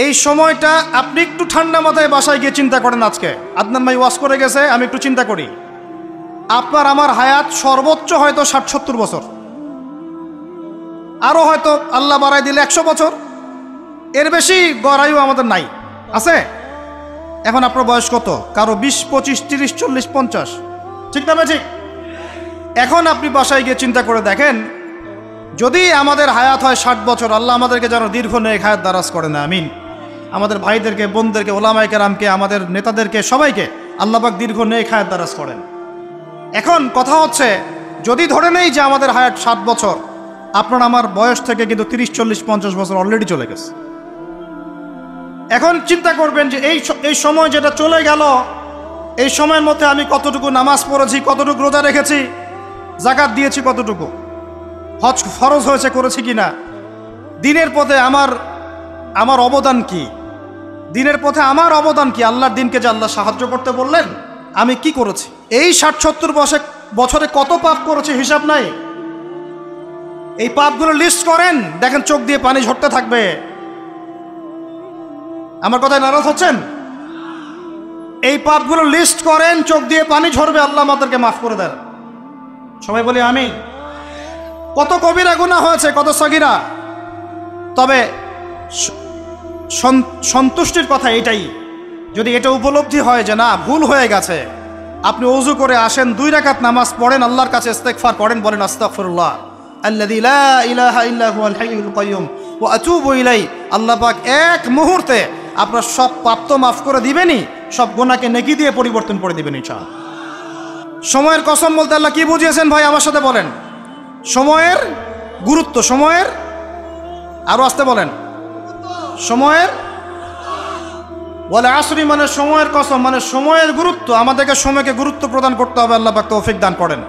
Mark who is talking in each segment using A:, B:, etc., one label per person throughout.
A: এই সময়টা আপনি একটু ঠান্ডা মাথায় বাসায় গিয়ে চিন্তা করেন। আজকে আদনান ভাই ওয়াজ করে গেছে, আমি একটু চিন্তা করি, আপনার আমার হায়াত সর্বোচ্চ হয়তো ৬০-৭০ বছর, আরও হয়তো আল্লাহ বাড়াই দিলে ১০০ বছর, এর বেশি গড়াইও আমাদের নাই, আছে? এখন আপনার বয়স কত? কারো ২০, ২৫, ৩০, ৪০, ৫০, ঠিক না ঠিক? এখন আপনি বাসায় গিয়ে চিন্তা করে দেখেন, যদি আমাদের হায়াত হয় ৬০ বছর, আল্লাহ আমাদেরকে যেন দীর্ঘ নেক হায়াত দারাজ করে না, আমিন। আমাদের ভাইদেরকে, বোনদেরকে, ওলামায়ে কেরামকে, আমাদের নেতাদেরকে, সবাইকে আল্লাহ পাক দীর্ঘ নেক হায়াত দারাজ করেন। এখন কথা হচ্ছে, যদি ধরে নেই যে আমাদের হায়াত ৬০ বছর, আপনার আমার বয়স থেকে কিন্তু ৩০, ৪০, ৫০ বছর অলরেডি চলে গেছে। এখন চিন্তা করবেন যে এই সময় যেটা চলে গেল, এই সময়ের মধ্যে আমি কতটুকু নামাজ পড়েছি, কতটুকু রোজা রেখেছি, যাকাত দিয়েছি কতটুকু, হজ ফরজ হয়েছে করেছি কিনা, দিনের পথে আমার অবদান কি, দিনের পথে আমার অবদান কি, আল্লাহর দিনকে যে আল্লাহ সাহায্য করতে বললেন আমি কি করেছি, এই ৬০-৭০ বছরে কত পাপ করেছি হিসাব নাই। এই পাপগুলো লিস্ট করেন, দেখেন চোখ দিয়ে পানি ঝরতে থাকবে। আমার কথায় নারাজ হচ্ছেন? এই পাপগুলো লিস্ট করেন, চোখ দিয়ে পানি ঝরবে, আল্লাহ আমাদেরকে মাফ করে দেন। সবাই বলি আমি। কত কবিরা গুনাহ হয়েছে, কত সগীরা। তবে সন্তুষ্টির কথা এটাই, যদি এটা উপলব্ধি হয় যে না ভুল হয়ে গেছে, আপনি ওযু করে আসেন, 2 রাকাত নামাজ পড়েন, আল্লাহর কাছে ইস্তেগফার করেন, বলেন আস্তাগফিরুল্লাহ আল্লাযী লা ইলাহা ইল্লা হুয়াল হাইয়ুল কাইয়্যুম ওয়া আতুবু ইলাইহি। আল্লাহ পাক এক মুহূর্তে আপনার সব পাপ তো মাফ করে দিবেনই, সব গুনাহকে নেকি দিয়ে পরিবর্তন করে দিবেন ইনশাআল্লাহ। সময়ের কসম বলতে আল্লাহ কি বুঝিয়েছেন ভাই আমার সাথে বলেন? সময়ের গুরুত্ব, সময়ের, আরো আসতে বলেন, সময়ের, ওয়াল আসরি মানে সময়ের কসম, মানে সময়ের গুরুত্ব। আমাদেরকে সময়কে গুরুত্ব প্রদান করতে হবে। আল্লাহ পাক তৌফিক দান করেন।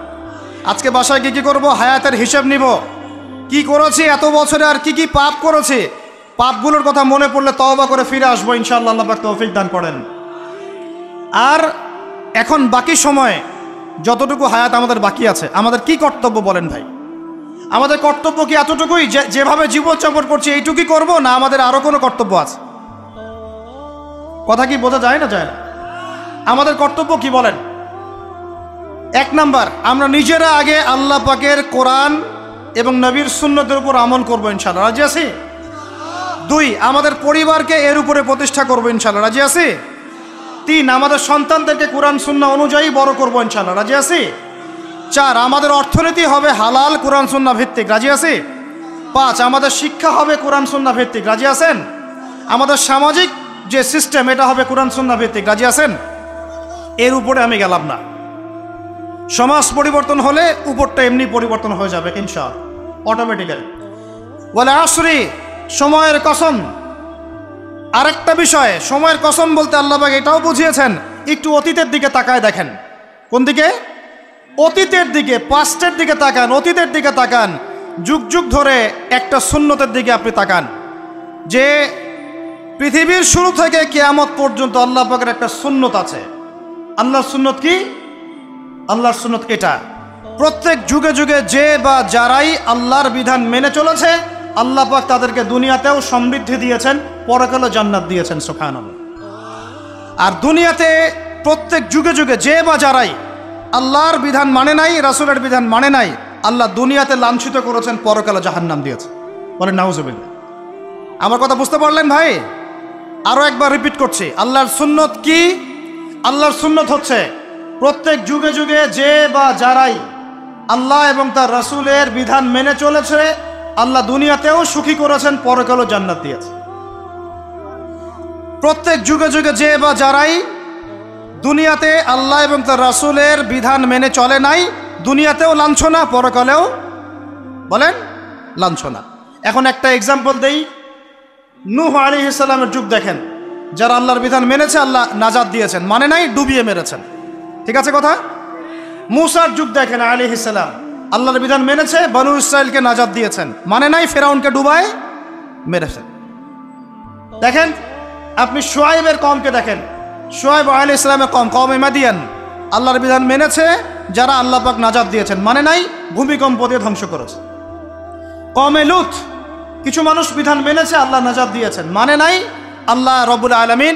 A: আজকে বাসায় কি করব? হায়াতের হিসাব নিব, কি করেছি এত বছরে, আর কি কি পাপ করেছি, পাপগুলোর কথা মনে পড়লে তওবা করে ফিরে আসবো ইনশাআল্লাহ। আল্লাহ পাক তৌফিক দান করেন। আর এখন বাকি সময় যতটুকু হায়াত আমাদের বাকি আছে, আমাদের কি কর্তব্য বলেন ভাই? আমাদের কর্তব্য কি এতটুকুই, যেভাবে জীবনযাপন করছি এইটুকুই করব, না আমাদের আরো কোনো কর্তব্য আছে? কথা কি বোঝা যায় না যায় না? আমাদের কর্তব্য কি বলেন? 1 নাম্বার, আমরা নিজেরা আগে আল্লাহ পাকের কোরআন এবং নবীর সুন্নতের উপর আমল করবো ইনশাআল্লাহ, রাজি আছি? 2, আমাদের পরিবারকে এর উপরে প্রতিষ্ঠা করবো ইনশাআল্লাহ, রাজি আছি? 3, আমাদের সন্তানদেরকে কোরআন সুন্নাহ অনুযায়ী বড় করবো ইনশাআল্লাহ, রাজি আছি? 4, আমাদের অর্থনীতি হবে হালাল কোরআন সুন্নাহ ভিত্তিক, রাজি আছি? 5, আমাদের শিক্ষা হবে কোরআন সুন্নাহ ভিত্তিক, রাজি আছেন? আমাদের সামাজিক যে সিস্টেম এটা হবে কোরআন সুন্নাহ ভিত্তিক, রাজি আছেন? এর উপরে আমি গেলাম না। সমাজ পরিবর্তন হলে উপরটা এমনি পরিবর্তন হয়ে যাবে ইনশাআল্লাহ, অটোমেটিক্যালি। ওয়াল আসরি, সময়ের কসম। আরেকটা বিষয়, সময়ের কসম বলতে আল্লাহ পাক এটাও বুঝিয়েছেন, একটু অতীতের দিকে তাকায় দেখেন। কোন দিকে? অতীতের দিকে, পাস্টের দিকে তাকান, অতীতের দিকে তাকান। যুগ যুগ ধরে একটা সুন্নতের দিকে আপনি তাকান, যে পৃথিবীর শুরু থেকে কিয়ামত পর্যন্ত আল্লাহ পাকের একটা সুন্নত আছে। আল্লাহর সুন্নত কি? আল্লাহর সুন্নত এটা, প্রত্যেক যুগে যুগে যে বা যারাই আল্লাহর বিধান মেনে চলেছে, আল্লাহ পাক তাদেরকে দুনিয়াতেও সমৃদ্ধি দিয়েছেন, পরকালে জান্নাত দিয়েছেন, সুবহানাল্লাহ। আর দুনিয়াতে প্রত্যেক যুগে যুগে যে বা যারাই আল্লাহর বিধান মানে নাই, রাসূলের বিধান মানে নাই, আল্লাহ দুনিয়াতে লাঞ্ছিত করেছেন, পরকালে জাহান্নাম দিয়েছেন। বলেন নাউজুবিল্লাহ। আমার কথা বুঝতে পারলেন ভাই? আরো একবার রিপিট করছি, আল্লাহর সুন্নত কি? আল্লাহর সুন্নত হচ্ছে প্রত্যেক যুগে যুগে যে বা যারাই আল্লাহ এবং তার রাসূলের বিধান মেনে চলেছে, আল্লাহ দুনিয়াতেও সুখী করেছেন, পরকালেও জান্নাত দিয়েছে। প্রত্যেক যুগে যুগে যে বা যারাই দুনিয়াতে আল্লাহ এবং তার রাসূলের বিধান মেনে চলে নাই, দুনিয়াতেও লাঞ্ছনা, পরকালেও বলেন লাঞ্ছনা। এখন একটা এক্সাম্পল দেই, নূহ আলাইহিস সালামের যুগ দেখেন, যারা আল্লাহর বিধান মেনেছে আল্লাহ নাজাত দিয়েছেন, মানে নাই ডুবিয়ে মেরেছেন, ঠিক আছে কথা? মূসার যুগ দেখেন আলাইহিস সালাম, আল্লাহর বিধান মেনেছে, বনু ইসরাইলকে নাজাত দিয়েছেন, মানে নাই ফেরাউনকে ডুবায় মেরেছেন। দেখেন আপনি শুআয়বের কওমকে দেখেন, শুআয়ব আলাইহিস সালামের কওম, কওমে মাদিয়ান, আল্লাহর বিধান মেনেছে, যারা আল্লাহ পাক নাজাত দিয়েছেন, মানে নাই ভূমিকম্প দিয়ে ধ্বংস করেছে। কওমে লূত, কিছু মানুষ বিধান মেনেছে, আল্লাহ নাজাত দিয়েছেন, মানে নাই আল্লাহ রব্বুল আলামিন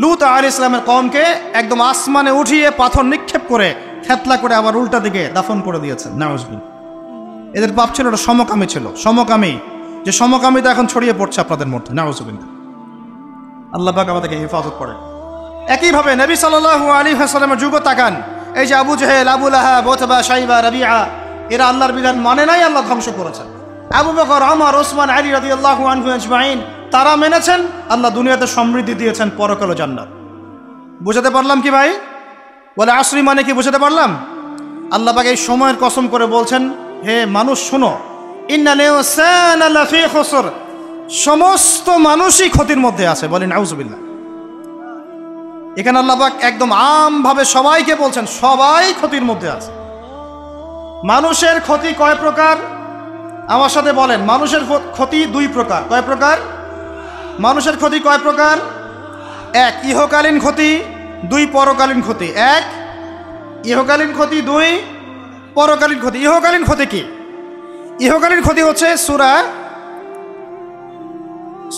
A: লূত আলাইহিস সালামের কওমকে একদম আসমানে উঠিয়ে পাথর নিক্ষেপ করে থেতলা করে আবার উল্টা দিকে দাফন করে দিয়েছেন। নাউজুবিল্লাহ। এদের পাপ ছিল, এটা সমকামী ছিল, সমকামী, যে সমকামিতা এখন ছড়িয়ে পড়ছে আপনাদের মধ্যে। নাউজুবিল্লাহ। আল্লাহ পাক আমাদেরকে হেফাজত করেন। একইভাবে নবী সাল্লাল্লাহু আলাইহি ওয়াসাল্লামের যুগ তাকান, এই যে আবু জেহেল, আবু লাহাব, উতবা, শাইবা, রাবিআ, এরা আল্লাহর বিধান মানে নাই, আল্লাহ ধ্বংস করেছেন। আবু বকর, ওমর, ওসমান, আলী রাদিয়াল্লাহু আনহু আজমাইন, তারা মেনেছেন, আল্লাহ দুনিয়াতে সমৃদ্ধি দিয়েছেন, পরকালে জান্নাত। বুঝাতে পারলাম কি ভাই? বলে আসরি মানে কি বুঝাতে পারলাম? আল্লাহ পাক এই সময়ের কসম করে বলছেন, হে মানুষ শোনো, ইন্নাল ইনসানা লাফি খুসর, সমস্ত মানুষই ক্ষতির মধ্যে আছে। বলেন নাউজুবিল্লাহ। এখানে আল্লাহ পাক একদম আমভাবে সবাইকে বলছেন, সবাই ক্ষতির মধ্যে আছে। মানুষের ক্ষতি কয় প্রকার? আমার সাথে বলেন, মানুষের ক্ষতি দুই প্রকার। কয় প্রকার? মানুষের ক্ষতি কয় প্রকার? এক, ইহকালীন ক্ষতি, দুই, পরকালীন ক্ষতি। এক, ইহকালীন ক্ষতি, দুই, পরকালীন ক্ষতি। ইহকালীন ক্ষতি কি? ইহকালীন ক্ষতি হচ্ছে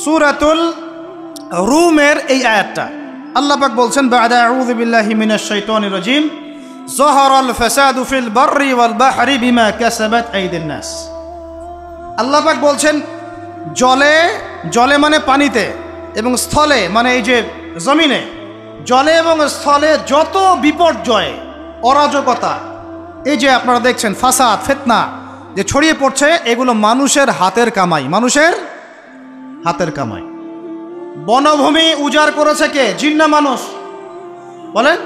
A: সূরাতুল রুমের এই আয়াতটা। আল্লাহ পাক বলছেন, বা'দা আউযু বিল্লাহি মিনাশ শাইতানির রাজিম, যাহারাল ফাসাদু ফিল বাররি ওয়াল বাহরি বিমা কাসাবাত আইদিন নাস। আল্লাহ পাক বলছেন, জলে, জলে মানে পানিতে, এবং স্থলে মানে এই যে জমিনে, জলে এবং স্থলে যত বিপর্যয়, অরাজকতা, এই যে আপনারা দেখছেন ফাসাদ, ফিতনা যে ছড়িয়ে পড়ছে, এগুলো মানুষের হাতের কামাই, মানুষের হাতের কামাই। বনভূমি উজাড় করেছে কে? জিন না মানুষ? বলেন।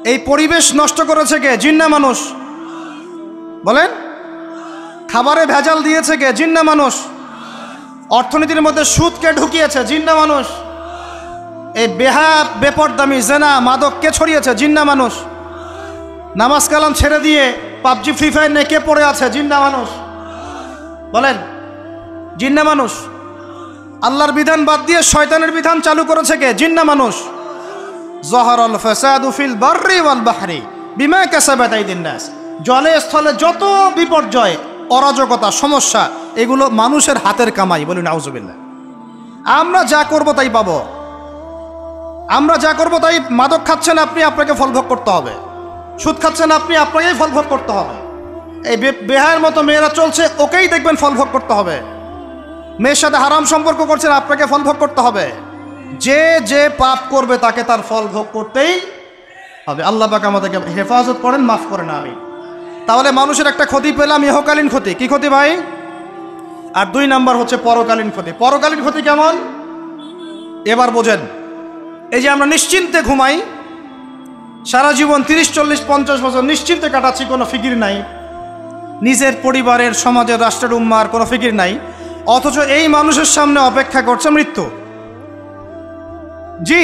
A: এই পরিবেশ নষ্ট করেছে কে? জিন না মানুষ? বলেন। খাবারে ভেজাল দিয়েছে কে? জিন না মানুষ? অর্থনীতির মধ্যে সুদকে ঢুকিয়েছে, জিন না মানুষ? এই বেপরদামি, জেনা, মাদক কে ছড়িয়েছে? জিন না মানুষ? নামাজ কালাম ছেড়ে দিয়ে পাবজি, ফ্রি ফায়ার নিয়ে কে পড়ে আছে? জিন না মানুষ? বলেন। জিন না মানুষ? আল্লাহর বিধান বাদ দিয়ে শয়তানের বিধান চালু করেছে কে? জিন না মানুষ? যাহারাল ফাসাদু ফিল বাররি ওয়াল বাহরি বিমা কাসাবাত আইদিন নাস। জলে স্থলে যত বিপর্যয়, অরাজকতা, সমস্যা, এগুলো মানুষের হাতের কামাই। বলি নাউজুবিল্লাহ। আমরা যা করব তাই পাবো। আমরা যা করব তাই। মাদক খাচ্ছেন আপনি, আপনাকে ফল ভোগ করতে হবে। সুদ খাচ্ছেন আপনি, আপনাকেই ফল ভোগ করতে হবে। এই বেহায়ের মতো মেয়েরা চলছে, ওকেই দেখবেন ফল ভোগ করতে হবে। মেয়ের সাথে হারাম সম্পর্ক করছেন, আপনাকে ফল ভোগ করতে হবে। যে যে পাপ করবে তাকে তার ফল ভোগ করতেই হবে। আল্লাহ পাক আমাদেরকে হেফাজত করেন, মাফ করেন। আমি তাহলে মানুষের একটা ক্ষতি পেলাম, ইহকালীন ক্ষতি। কি ক্ষতি ভাই? আর দুই নাম্বার হচ্ছে পরকালীন ক্ষতি। পরকালীন ক্ষতি কেমন? এবার বোঝেন। এই যে আমরা নিশ্চিন্তে ঘুমাই, সারা জীবন 30, 40, 50 বছর নিশ্চিন্তে কাটাচ্ছি, কোনো ফিকির নাই, নিজের পরিবারের, সমাজের, রাষ্ট্রের, উম্মার কোনো ফিকির নাই, অথচ এই মানুষের সামনে অপেক্ষা করছে মৃত্যু। জি,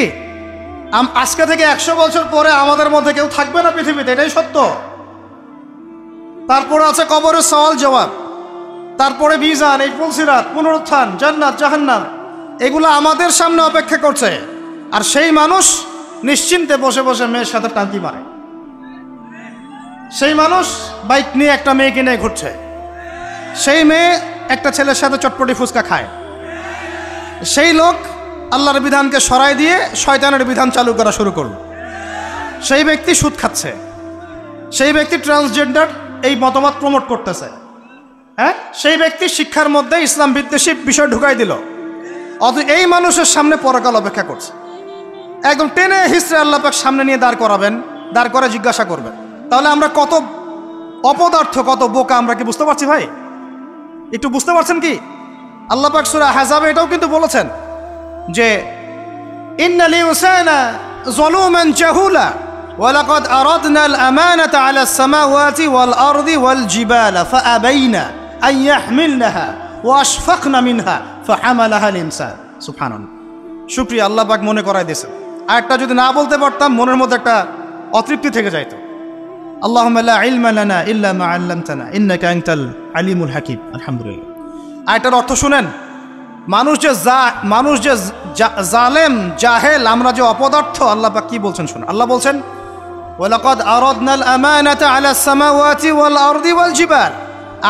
A: আজকে থেকে 100 বছর পরে আমাদের মধ্যে কেউ থাকবে না পৃথিবীতে, এটাই সত্য। তারপরে আছে কবরের সওয়াল জবাব, তারপরে মিজান, এই ফুলসিরাত, পুনরুত্থান, জান্নাত, জাহান্নাম, এগুলো আমাদের সামনে অপেক্ষা করছে। আর সেই মানুষ নিশ্চিন্তে বসে বসে মেয়ের সাথে টাঙ্কি মারে। সেই মানুষ বাইক নিয়ে একটা মেয়েকে নিয়ে ঘুরছে। সেই মেয়ে একটা ছেলের সাথে চটপটি ফুচকা খায়। সেই লোক আল্লাহর বিধানকে সরাই দিয়ে শয়তানের বিধান চালু করা শুরু করল। সেই ব্যক্তি সুদ খাচ্ছে। সেই ব্যক্তি ট্রান্সজেন্ডার এই মতামত প্রমোট করতেছে। হ্যাঁ, সেই ব্যক্তি শিক্ষার মধ্যে ইসলাম বিদ্বেষী বিষয় ঢুকাই দিল। অথচ এই মানুষের সামনে পরকাল অপেক্ষা করছে। একদম টেনে হিস্ট্রি আল্লাহ পাক সামনে নিয়ে দাঁড় করাবেন, দাঁড় করে জিজ্ঞাসা করবেন। তাহলে আমরা কত অপদার্থ, কত বোকা, আমরা কি বুঝতে পারছি ভাই? একটু বুঝতে পারছেন কি? আল্লাহ পাক সূরা আহজাবে এটাও কিন্তু বলেছেন যে ইন্নাল ইনসানা যালুমান জাহুলা ওয়া লাকাদ আরাদনাল আমানাতা আলাস সামাওয়াতি ওয়াল আরদি ওয়াল জিবালা ফাআবাইনা আন ইয়াহমিলনাহা ওয়া আশফাকনা মিনহা ফাহামালাহাল ইনসান। সুবহানাল্লাহ। শুকরিয়া, আল্লাহ পাক মনে করায় দিয়েছেন। আরেকটা যদি না বলতে পারতাম মনের মধ্যে একটা অতৃপ্তি থেকে যাইতো। আল্লাহুম্মা লা ইলমা লানা ইল্লা মা আল্লামতানা ইন্নাকা আনতাল আলিমুল হাকিম। আলহামদুলিল্লাহ। আরেকটার অর্থ শুনেন। মানুষ যে জালেম, জাহেল, আমরা যে অপদার্থ, আল্লাহ পাক কি বলছেন শুনুন। আল্লাহ বলছেন ওয়ালাকাদ আরাদনাল আমানাতা আলাস সামাওয়াতি ওয়াল আরদি ওয়াল জিবাল।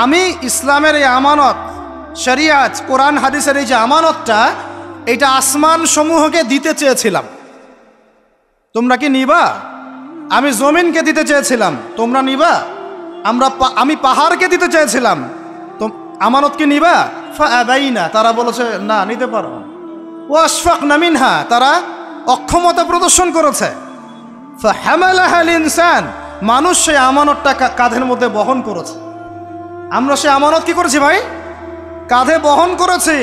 A: আমি ইসলামের এই আমানত, শরিয়াত, কোরআন হাদিসের এই যে আমানতটা, এটা আসমান সমূহকে দিতে চেয়েছিলাম, তোমরা কি নিবা? আমি জমিনকে দিতে চেয়েছিলাম, তোমরা নিবা? আমি পাহাড়কে দিতে চেয়েছিলাম, আমানত কি নিবা? ফাআবাইনা, তারা বলেছে না, নিতে পারো। ওয়াশফাকনা মিনহা, তারা অক্ষমতা প্রদর্শন করেছে। ফাহামালাহাল ইনসান, মানুষ সেই আমানতটা কাঁধের মধ্যে বহন করেছে। আমরা সেই আমানত কি করেছি ভাই? কাঁধে বহন করেছি।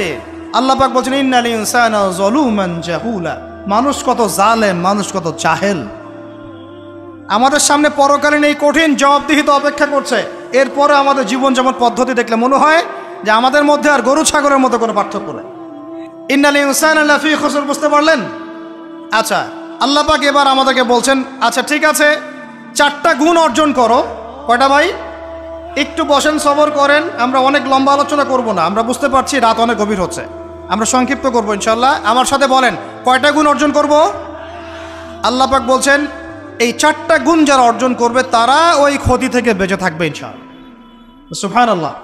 A: আল্লাহ পাক বলছেন ইন্নাল ইনসানা যালুমান জাহুলা, মানুষ কত জালেম, মানুষ কত জাহেল। আমাদের সামনে পরকালীন এই কঠিন জবাবদিহিতা অপেক্ষা করছে। এরপরে আমাদের জীবন যেমন পদ্ধতি দেখলে মনে হয় যে আমাদের মধ্যে আর গরু ছাগলের মধ্যে কোনো পার্থক্য নেই। ইন্নাল ইনসানা লাফি খুসর, বুঝতে পারলেন? আচ্ছা, আল্লাহ পাক এবার আমাদেরকে বলছেন আচ্ছা ঠিক আছে, 4টা গুণ অর্জন করো। কয়টা ভাই? একটু বসেন, সবর করেন, আমরা অনেক লম্বা আলোচনা করব না, আমরা বুঝতে পারছি রাত অনেক গভীর হচ্ছে, আমরা সংক্ষিপ্ত করবো ইনশাল্লাহ। আমার সাথে বলেন কয়টা গুণ অর্জন করব? আল্লাহ পাক বলছেন এই 4টা গুণ যারা অর্জন করবে তারা ওই ক্ষতি থেকে বেঁচে থাকবে ইনশাআল্লাহ। সুবহানাল্লাহ।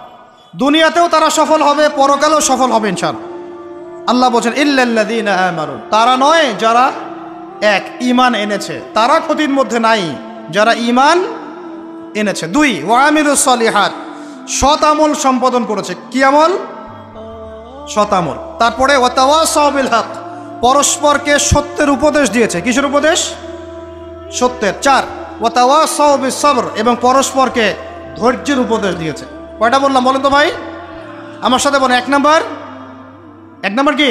A: দুনিয়াতেও তারা সফল হবে, পরকালেও সফল হবে ইনশাআল্লাহ। আল্লাহ বলছেন ইল্লাল্লাযীনা আমানু, তারা নয় যারা এক ঈমান এনেছে, তারা ক্ষতির মধ্যে নাই, যারা ঈমান এনেছে। 2 ওয়া আমিলুস সলিহাত, সৎ আমল সম্পাদন করেছে। কি আমল? সৎ আমল। তারপরে ওয়া তাওয়াসাউ বিল হক, পরস্পরকে সত্যের উপদেশ দিয়েছে। কিসের উপদেশ? সত্যের। 4 ওয়া তাওয়াসাউ বিস সবর, এবং পরস্পরকে ধৈর্যের উপদেশ দিয়েছে। কয়টা বললাম বলেন তো ভাই? আমার সাথে বলেন। 1 নাম্বার কি?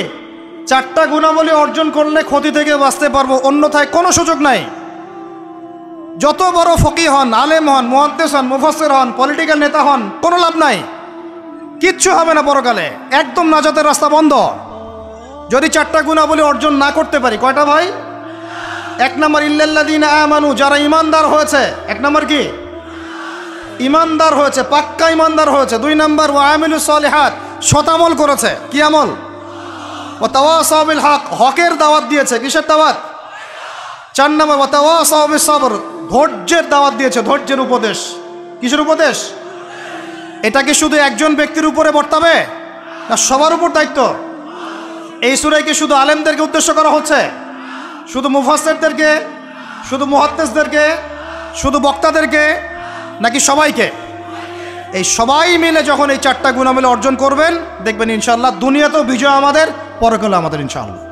A: 4টা গুণাবলী অর্জন করলে ক্ষতি থেকে বাঁচতে পারবো, অন্যথায় কোনো সুযোগ নাই। যত বড় ফকিহ হন, আলেম হন, মুহাদ্দিস হন, মুফাসসির হন, পলিটিক্যাল নেতা হন, কোনো লাভ নাই, কিচ্ছু হবে না পরকালে, একদম নাজাতের রাস্তা বন্ধ যদি 4টা গুণাবলী অর্জন না করতে পারি। কয়টা ভাই? 1 নাম্বার ইল্লাল্লাযীনা আমানু, যারা ইমানদার হয়েছে। 1 নাম্বার কি? ইমানদার হয়েছে, পাক্কা ইমানদার হয়েছে। 2 নাম্বার ওয়া আমিলুস সলিহাত, সৎ আমল করেছে। কি আমল? ওয়া তাওয়াসাউ বিল হক, হকের দাওয়াত দিয়েছে। কিসের দাওয়াত? 4 নাম্বার ওয়া তাওয়াসাউ বিস সবর, ধৈর্যের দাওয়াত দিয়েছে, ধৈর্যের উপদেশ। কিসের উপদেশ? এটা কি শুধু একজন ব্যক্তির উপরে বর্তাবে না সবার উপর দায়িত্ব? এই সূরায় কি শুধু আলেমদেরকে উদ্দেশ্য করা হচ্ছে? শুধু মুফাসসিরদেরকে, শুধু মুহাদ্দিসদেরকে, শুধু বক্তাদেরকে, নাকি সবাইকে? এই সবাই মিলে যখন এই 4টা গুণাবলী অর্জন করবেন দেখবেন ইনশাআল্লাহ দুনিয়াতেও বিজয় আমাদের, পরকালে আমাদের ইনশাআল্লাহ।